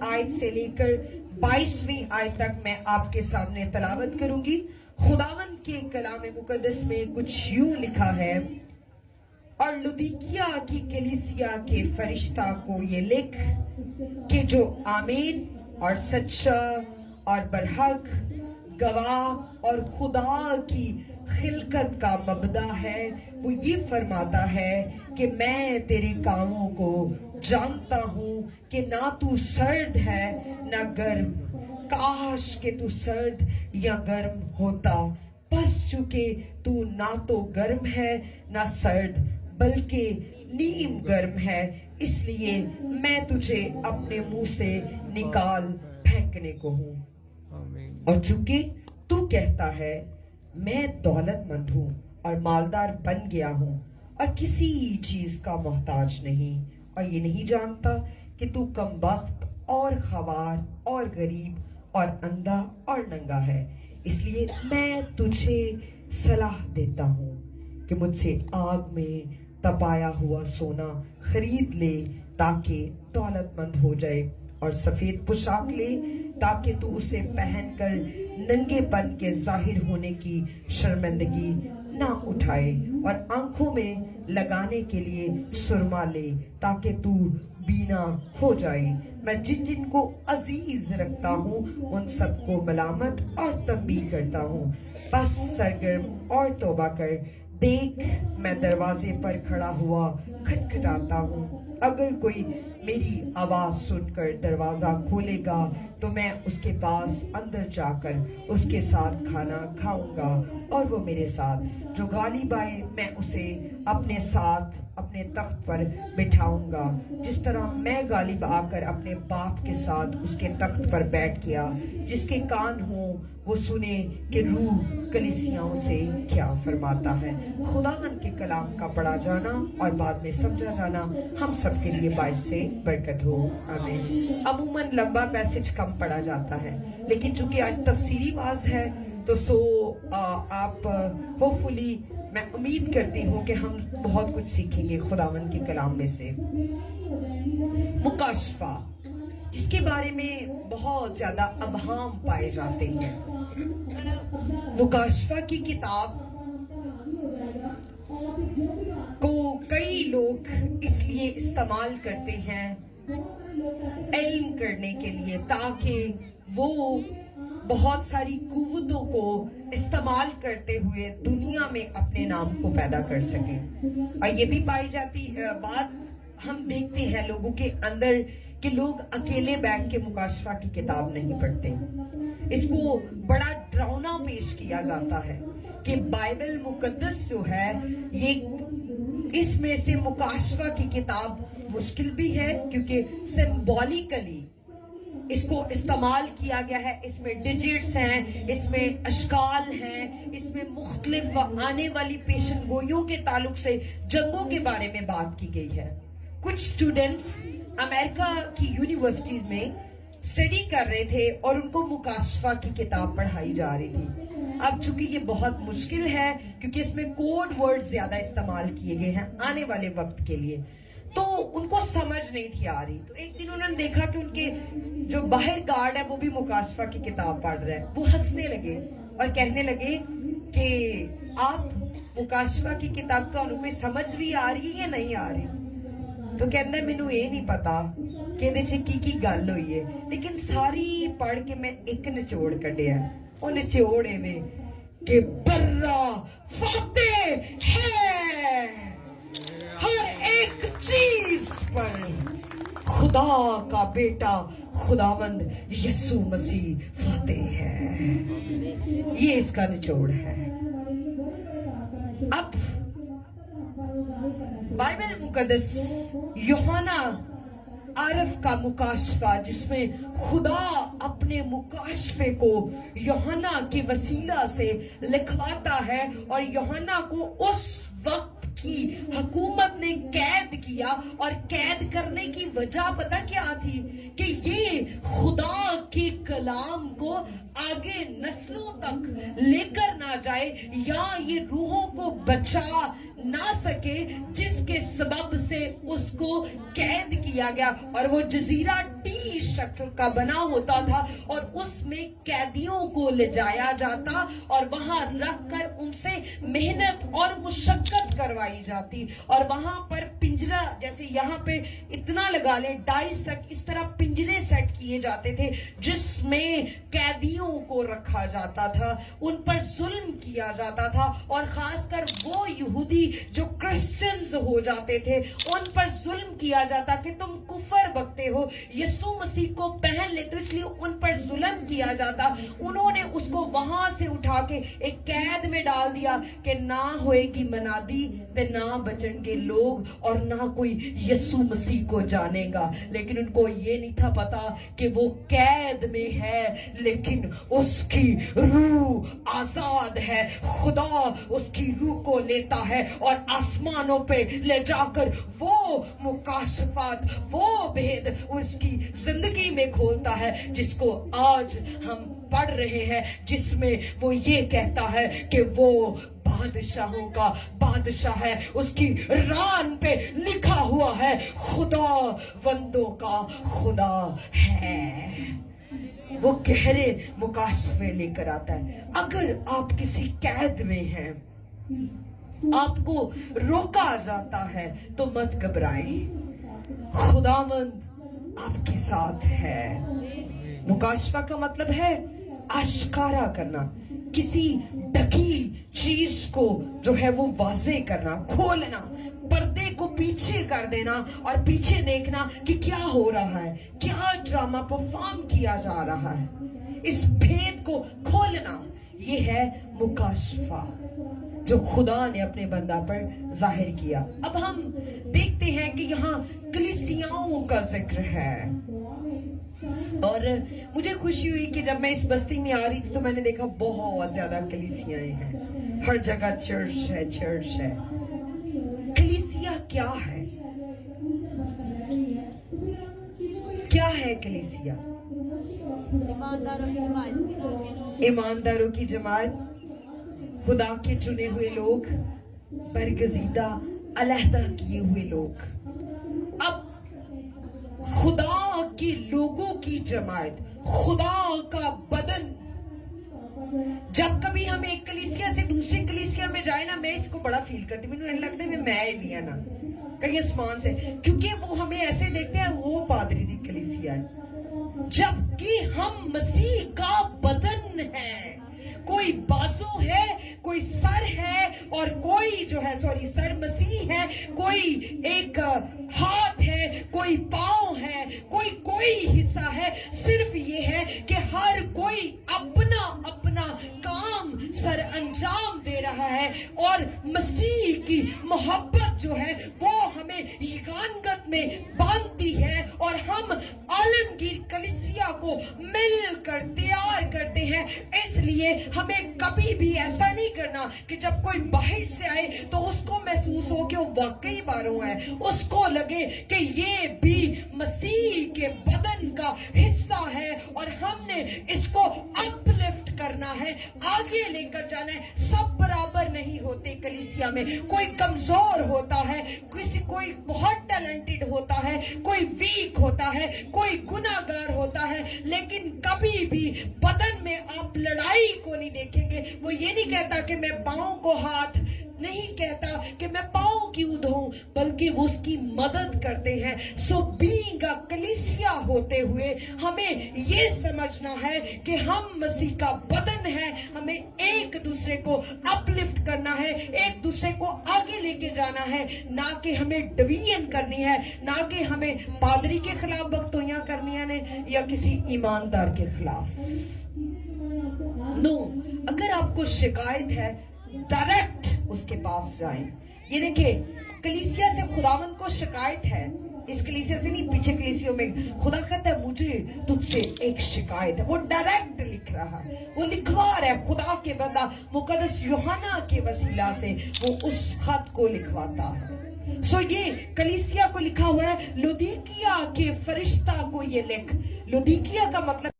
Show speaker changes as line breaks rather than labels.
آیت سے لے کر 22ویں آیت تک میں آپ کے سامنے تلاوت کروں گی۔ خداوند کے کلام مقدس میں کچھ یوں لکھا ہے، اور لودیکیا کی کلیسیا کے فرشتہ کو یہ لکھ کہ جو آمین اور سچا اور برحق گواہ اور خدا کی خلقت کا مبدع ہے، وہ یہ فرماتا ہے کہ میں تیرے کاموں کو جانتا ہوں کہ نہ تو سرد ہے نہ گرم، کاش کہ تو سرد یا گرم ہوتا، بس چونکہ تو نہ تو گرم ہے نہ سرد بلکہ نیم گرم ہے، اس لیے میں تجھے اپنے منہ سے نکال پھینکنے کو ہوں۔ اور چونکہ تو کہتا ہے میں دولت مند ہوں اور مالدار بن گیا ہوں اور کسی چیز کا محتاج نہیں، اور یہ نہیں جانتا کہ تو کم بخت اور خوار اور غریب اور اندھا اور ننگا ہے، اس لیے میں تجھے صلاح دیتا ہوں کہ مجھ سے آگ میں تپایا ہوا سونا خرید لے تاکہ دولت مند ہو جائے، اور سفید پوشاک لے تاکہ تو اسے پہن کر ننگے پن کے ظاہر ہونے کی شرمندگی نہ اٹھائے، اور آنکھوں میں لگانے کے لیے سرما لے تاکہ تو بینا ہو جائے۔ میں جن جن کو عزیز رکھتا ہوں ان سب کو ملامت اور تنبیہ کرتا ہوں، بس سرگرم اور توبہ کر، دیکھ میں دروازے پر کھڑا ہوا کھٹکھٹاتا ہوں، اگر کوئی میری آواز سن کر دروازہ کھولے گا تو میں اس کے پاس اندر جا کر اس کے ساتھ کھانا کھاؤں گا اور وہ میرے ساتھ، جو غالب آئے میں اسے اپنے ساتھ اپنے تخت پر بٹھاؤں گا، جس طرح میں غالب آ کر اپنے باپ کے ساتھ اس کے تخت پر بیٹھ گیا۔ جس کے کان ہوں وہ سنے کہ روح کلیسیاؤں سے کیا فرماتا ہے۔ خداوند کے کلام کا پڑھا جانا اور بعد میں سمجھا جانا ہم سب کے لیے باعث سے برکت ہو، آمین۔ عموماً لمبا پیسج کم پڑھا جاتا ہے، لیکن چونکہ آج تفسیری واز ہے تو آپ ہوپفلی میں امید کرتی ہوں کہ ہم بہت کچھ سیکھیں گے خداوند کے کلام میں سے۔ مکاشفہ، جس کے بارے میں بہت زیادہ ابہام پائے جاتے ہیں۔ مکاشفہ کی کتاب کو کئی لوگ اس لیے استعمال کرتے ہیں علم کرنے کے لیے، تاکہ وہ بہت ساری قوتوں کو استعمال کرتے ہوئے دنیا میں اپنے نام کو پیدا کر سکیں۔ اور یہ بھی پائی جاتی بات ہم دیکھتے ہیں لوگوں کے اندر کہ لوگ اکیلے بیٹھ کے مکاشفہ کی کتاب نہیں پڑھتے، اس کو بڑا ڈراؤنا پیش کیا جاتا ہے کہ بائبل مقدس جو ہے یہ اس میں سے مکاشفہ کی کتاب مشکل بھی ہے، کیونکہ سمبولیکلی اس کو استعمال کیا گیا ہے، اس میں ڈیجٹس ہیں، اس میں اشکال ہیں، اس میں مختلف آنے والی پیشن گوئیوں کے تعلق سے جنگوں کے بارے میں بات کی گئی ہے۔ کچھ اسٹوڈنٹس امریکہ کی یونیورسٹیز میں اسٹڈی کر رہے تھے اور ان کو مکاشفہ کی کتاب پڑھائی جا رہی تھی۔ اب چونکہ یہ بہت مشکل ہے کیونکہ اس میں کوڈ ورڈ زیادہ استعمال کیے گئے ہیں آنے والے وقت کے لیے، تو ان کو سمجھ نہیں تھی آ رہی۔ تو ایک دن انہوں نے دیکھا کہ ان کے جو باہر گارڈ ہے وہ بھی مکاشفہ کی کتاب پڑھ رہے ہیں، وہ ہنسنے لگے اور کہنے لگے کہ آپ مکاشفہ کی کتاب تو انہوں کوئی سمجھ بھی آ رہی ہے یا نہیں آ رہی؟ تو کہنا مینوں یہ نہیں پتا کہ دے چ کی گل ہوئی ہے، لیکن ساری پڑھ کے میں ایک نچوڑ کڈیا، وہ نچوڑ ایویں کہ برا فاتح ہے ہر ایک چیز پر، خدا کا بیٹا خداوند یسوع مسیح فاتح ہے، یہ اس کا نچوڑ ہے۔ اب بائبل مقدس یوحنا عارف کا مکاشفہ، جس میں خدا اپنے مکاشفے کو یوحنا کے وسیلہ سے لکھواتا ہے، اور یوحنا کو اس وقت کی حکومت نے قید کیا، اور قید کرنے کی وجہ پتہ کیا تھی؟ کہ یہ خدا کے کلام کو آگے نسلوں تک لے کر نہ جائے، یا یہ روحوں کو بچا ना सके, जिसके सबब से उसको कैद किया गया। और वो जजीरा टी शक्ल का बना होता था और उसमें कैदियों को ले जाया जाता और वहां रखकर उनसे मेहनत और मुशक्कत करवाई जाती। और वहां पर पिंजरा, जैसे यहाँ पे इतना लगा ले 2.5 तक इस तरह पिंजरे सेट किए जाते थे जिसमें कैदियों को रखा जाता था, उन पर जुल्म किया जाता था। और खासकर वो यहूदी जो क्रिश्चियंस हो जाते थे उन पर जुल्म किया जाता कि तुम कुफर बकते हो, यीशु मसीह को पहन ले, तो इसलिए उन पर जुल्म किया जाता। उन्होंने उसको वहां से उठा के एक कैद में डाल दिया कि ना होएगी मनादी पे ना बचेंगे लोग और ना कोई यीशु मसीह को जानेगा। लेकिन उनको ये नहीं था पता कि वो कैद में है लेकिन उसकी रूह आजाद है। खुदा उसकी रूह को लेता है और आसमानों पे ले जाकर वो मुकाशफात, वो भेद उसकी जिंदगी में खोलता है जिसको आज हम पढ़ रहे हैं, जिसमें वो ये कहता है कि वो बादशाहों का बादशाह है। उसकी रान पे लिखा हुआ है खुदा वंदों का खुदा है। वो गहरे मुकाशफे लेकर आता है। अगर आप किसी कैद में हैं, आपको रोका जाता है तो मत घबराएं, खुदावंद आपके साथ है। मुकाशफा का मतलब है आश्कारा करना, किसी ढकी चीज को जो है वो वाजे करना, खोलना, पर्दे को पीछे कर देना और पीछे देखना कि क्या हो रहा है, क्या ड्रामा परफॉर्म किया जा रहा है, इस भेद को खोलना। ये है मुकाशफा जो खुदा ने अपने बंदा पर जाहिर किया। अब हम देखते हैं कि यहाँ कलीसियाओं का जिक्र है और मुझे खुशी हुई कि जब मैं इस बस्ती में आ रही थी तो मैंने देखा बहुत ज्यादा कलीसियाएं हैं, हर जगह चर्च है, चर्च है। कलीसिया क्या है? क्या है कलीसिया? ईमानदारों की जमात, खुदा के चुने हुए लोग, बरगजीदा अलहदा किए हुए लोग। अब खुदा के लोगों की जमात, खुदा का बदन। जब कभी हम एक कलीसिया से दूसरी कलीसिया में जाए ना, मैं इसको बड़ा फील करती हूँ, मुझे लगता है मैं ही लिया ना कहीं आसमान से, क्योंकि वो हमें ऐसे देखते हैं वो पादरी दी कलीसिया है, जबकि हम मसीह का बदन है। कोई बाजू है, कोई सर है और कोई जो है सर मसीह है, कोई एक हाथ है, कोई पांव है, कोई हिस्सा है। सिर्फ ये है कि हर कोई अपना अपना काम सर अंजाम दे रहा है और मसीह की मोहब्बत जो है वो हमें यगानगत में बांधती है और हम आलमगीर कलीसिया को मिलकर तैयार करते हैं। इसलिए हमें कभी भी ऐसा नहीं करना कि जब कोई बाहर से आए तो उसको महसूस हो कि वो वाकई बाहरों है, उसको लगे कि ये भी मसीह के बदन का हिस्सा है और हमने इसको अपलिफ्ट करना है, आगे लेकर जाना है। सब बराबर नहीं होते कलीसिया में, कोई कमजोर होता है, कोई बहुत टैलेंटेड होता है, कोई वीक होता है, कोई गुनाहगार होता है, लेकिन कभी भी बदन में आप लड़ाई को नहीं देखेंगे। वो ये नहीं कहता कि मैं पाँव को हाथ, नहीं कहता कि मैं पाँव क्यों धोऊं, बल्कि वो उसकी मदद करते हैं। सो बीइंग अ कलीसिया होते हुए हमें ये समझना है कि हम मसीह का बदन है, हमें एक दूसरे को अपलिफ्ट करना है, एक दूसरे को आगे लेके जाना है, ना कि हमें डिवीजन करनी है, ना कि हमें पादरी के खिलाफ बख्तोइयां करनी ने या किसी ईमानदार के खिलाफ। नो, अगर आपको शिकायत है डायरेक्ट उसके पास जाएं। ये देखिए, कलीसिया से खुदावंद को शिकायत है, इस कलीसिया से नहीं, पीछे कलीसियों में खुदा कहता है मुझे तुझसे एक शिकायत है। वो डायरेक्ट लिख रहा है, वो लिखवा रहा है, खुदा के बंदा मुकद्दस यूहन्ना के वसीला से वो उस खत को लिखवाता है। सो ये कलीसिया को लिखा हुआ है, लुदीकिया के फरिश्ता को ये लिख। लुदीकिया का मतलब